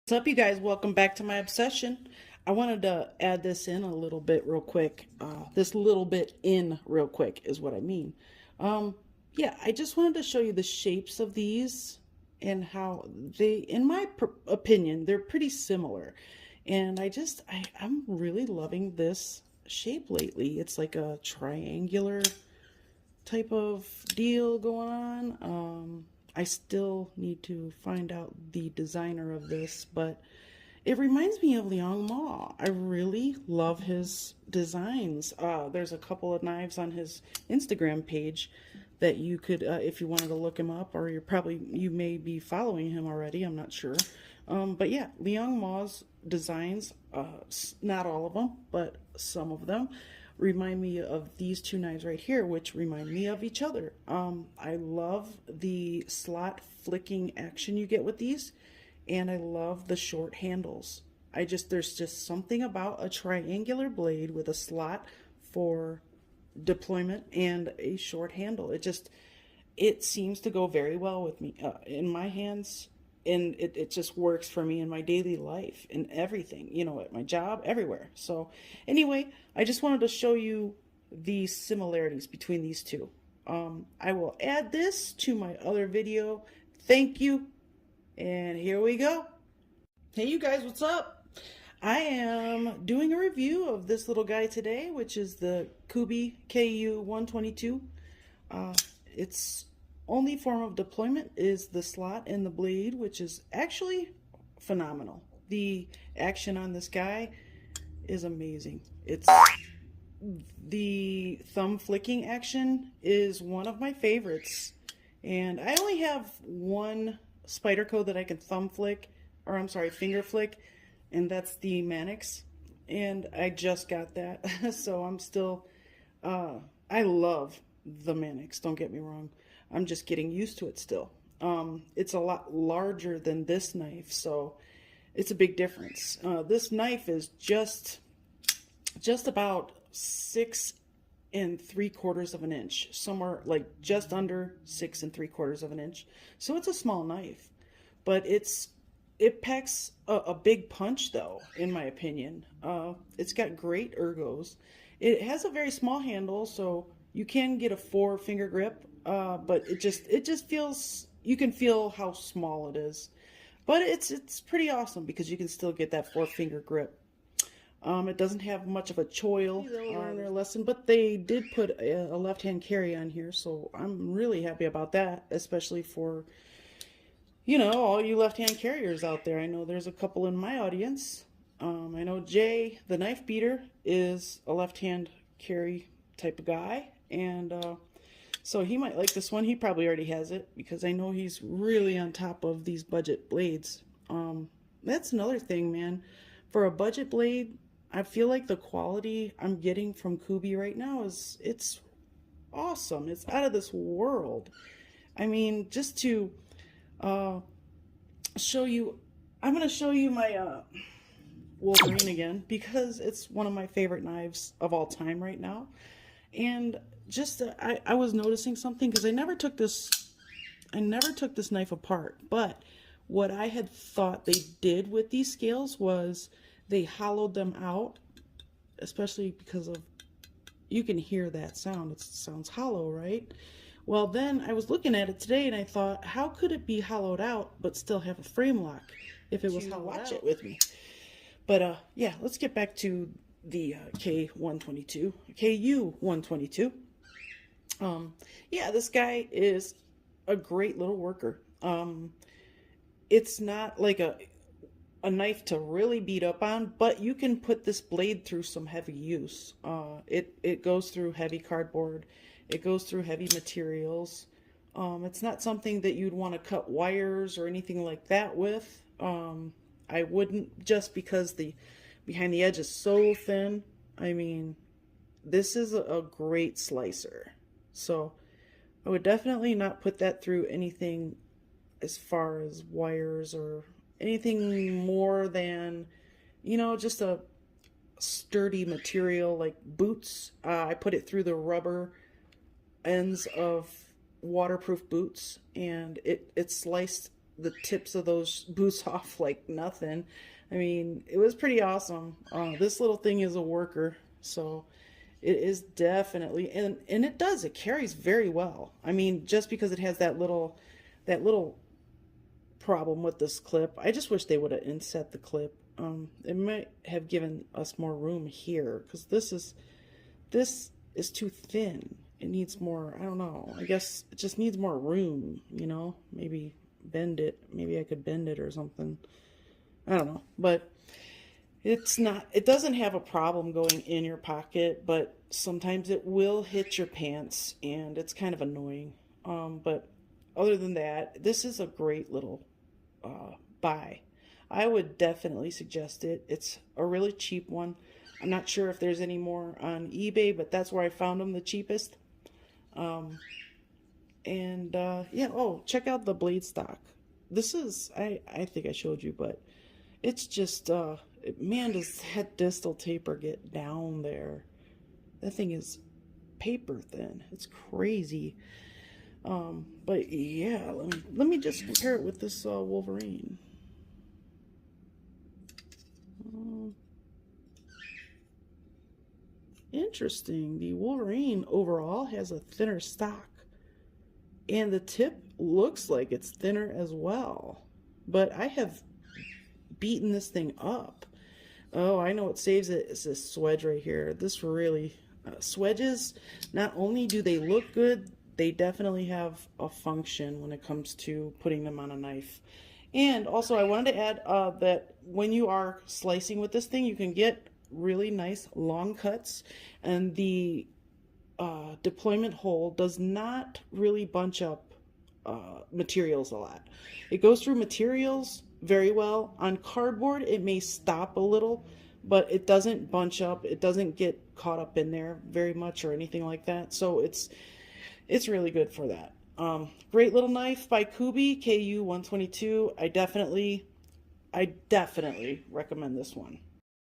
What's up, you guys? Welcome back to my obsession. I wanted to add this in a little bit real quick. This little bit in real quick is what I mean. Um, yeah, I just wanted to show you the shapes of these and how they, in my opinion, they're pretty similar. And I'm really loving this shape lately. It's like a triangular type of deal going on. I still need to find out the designer of this, but it reminds me of Liang Ma. I really love his designs. There's a couple of knives on his Instagram page that you could, if you wanted to look him up, or you may be following him already. I'm not sure. But yeah, Liang Ma's designs, not all of them, but some of them remind me of these two knives right here, which remind me of each other. I love the slot flicking action you get with these, and I love the short handles. There's just something about a triangular blade with a slot for deployment and a short handle. It seems to go very well with me in my hands, and it just works for me in my daily life and everything, at my job, everywhere. So anyway, I just wanted to show you the similarities between these two. I will add this to my other video. Thank you. And here we go. Hey, you guys, what's up? I am doing a review of this little guy today, which is the Civivi KU-122. Its only form of deployment is the slot and the blade, which is actually phenomenal. The action on this guy is amazing. The thumb flicking action is one of my favorites. And I only have one Spyderco that I can finger flick, and that's the Mannix. And I just got that, so I'm still, I love the Mannix, don't get me wrong. I'm just getting used to it still. It's a lot larger than this knife, so it's a big difference. This knife is just about 6 3/4 of an inch, somewhere like just under 6 3/4 of an inch. So it's a small knife, but it packs a big punch, though, in my opinion. It's got great ergos. It has a very small handle, so you can get a 4-finger grip, but it just feels, you can feel how small it is. But it's pretty awesome because you can still get that 4-finger grip. It doesn't have much of a choil on their lesson, but they did put a left-hand carry on here, so I'm really happy about that, especially for, all you left-hand carriers out there. I know there's a couple in my audience. I know Jay, the knife beater, is a left-hand carry type of guy, and so he might like this one. He probably already has it because I know he's really on top of these budget blades. That's another thing, man. For a budget blade, I feel like the quality I'm getting from Civivi right now it's awesome. It's out of this world. I mean, just to show you, I'm going to show you my Wolverine again because it's one of my favorite knives of all time right now. And just I was noticing something because I never took this knife apart, but what I had thought they did with these scales was they hollowed them out, especially because of, you can hear that sound. It sounds hollow, right? Well, then I was looking at it today and I thought, how could it be hollowed out but still have a frame lock if it was hollowed out? Watch it with me. But yeah, let's get back to the KU-122. Yeah, this guy is a great little worker. It's not like a knife to really beat up on, but you can put this blade through some heavy use. It goes through heavy cardboard. It goes through heavy materials. It's not something that you'd want to cut wires or anything like that with. I wouldn't, just because the behind the edge is so thin. I mean, this is a great slicer. So I would definitely not put that through anything as far as wires or anything more than, just a sturdy material like boots. I put it through the rubber ends of waterproof boots, and it sliced the tips of those boots off like nothing. I mean, it was pretty awesome. This little thing is a worker, so it is definitely, and it carries very well. I mean, just because it has that little problem with this clip. I just wish they would have inset the clip. It might have given us more room here, because this is too thin. It needs more, I don't know. I guess it just needs more room, you know? Maybe bend it. Maybe I could bend it or something. I don't know. But it doesn't have a problem going in your pocket, but sometimes it will hit your pants and it's kind of annoying. But other than that, this is a great little buy. I would definitely suggest it. It's a really cheap one. I'm not sure if there's any more on eBay, but that's where I found them the cheapest. Yeah, oh, check out the blade stock. This is, I think I showed you, but it's just, man, does that distal taper get down there. That thing is paper thin. It's crazy. But yeah, let me just compare it with this Wolverine. Interesting. The Wolverine overall has a thinner stock, and the tip looks like it's thinner as well. But I have beaten this thing up. Oh, I know what saves it is this swedge right here. This really, swedges, not only do they look good, they definitely have a function when it comes to putting them on a knife. And also I wanted to add that when you are slicing with this thing, you can get really nice long cuts, and the deployment hole does not really bunch up materials a lot. It goes through materials very well. On cardboard it may stop a little, but it doesn't bunch up. It doesn't get caught up in there very much or anything like that. So it's really good for that. Great little knife by Kubi, KU 122. I definitely recommend this one.